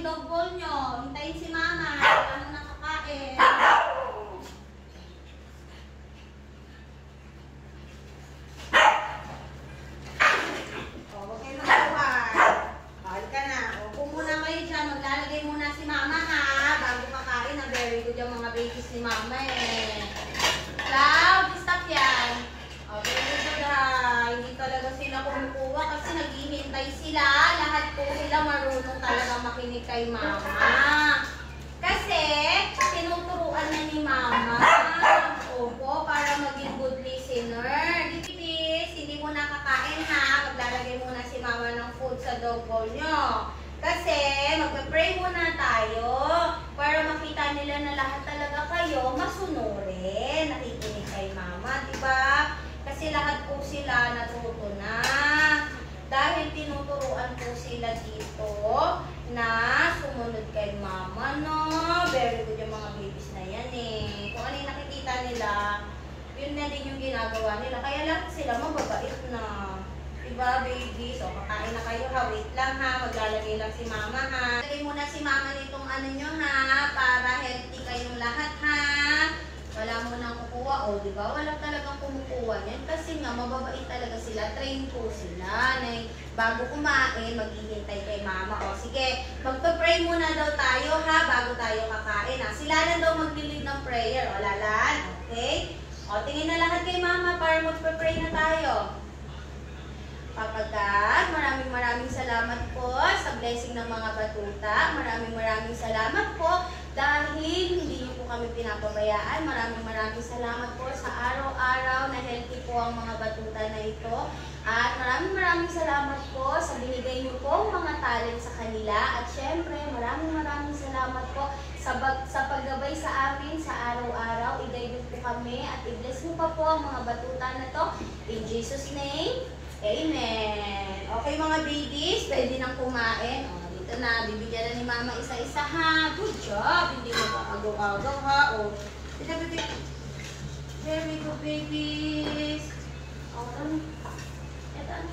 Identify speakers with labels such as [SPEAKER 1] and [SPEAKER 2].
[SPEAKER 1] yung dog bowl nyo. Hintayin si mama. Wala mo nakakain. O, huwag kayo magkawan. Bawal ka na. O, kung muna kayo dyan, maglalagay muna si mama ha. Bago kakain na. Very good yung mga babies ni mama eh. Cloud, stop yan. O, very good ha. Hindi talaga sila kumukuha kasi naghihintay sila. Lahat po sila marunong talaga makinig kay mama. Kasi, tinuturuan na ni mama. Opo, para maging good listener. Dipis, hindi mo nakakain ha. Maglalagay muna si mama ng food sa dog bowl nyo. Kasi, magpe-pray muna tayo. Para makita nila na lahat talaga kayo masunurin. Nakikinig kay mama, diba? Kasi lahat po sila natuto na. Dahil tinuturuan po sila dito na sumunod kay mama, no? Very good yung mga babies na yan eh. Kung ano yung nakikita nila, yun na din yung ginagawa nila. Kaya lahat sila mababait na. Diba, babies? So, kakain na kayo ha. Wait lang ha. Maglalagay lang si mama ha. Lagay muna si mama nitong ano nyo ha. Para healthy kayong lahat ha. Wala mo nang kukuha. O, diba? Wala talagang kumukuha niyan. Kasi nga, mababait talaga sila. Train po sila. Na bago kumain, maghihintay kay mama. O, sige. Magpa-pray muna daw tayo, ha? Bago tayo kakain, ha? Sila na daw mag-lead ng prayer. O, Lalan? Okay? O, tingin na lahat kay mama para magpa-pray na tayo. Papa God, maraming salamat po sa blessing ng mga batuta. Maraming salamat po dahil hindi niyo po kami pinapabayaan. Maraming salamat po sa araw-araw na healthy po ang mga batuta na ito. At maraming salamat po sa binigay niyo pong mga talent sa kanila. At syempre, maraming salamat po sa paggabay sa amin sa araw-araw. I-guide niyo po kami at i-bless niyo pa po ang mga batuta na to. In Jesus' name, Amen. Okay mga babies, pwede nang kumain. O, dito na, bibigyan na ni mama isa-isa ha. Good job. Hindi mo pa agaw-agaw ha. O, dito. Very good babies. O, ito ano.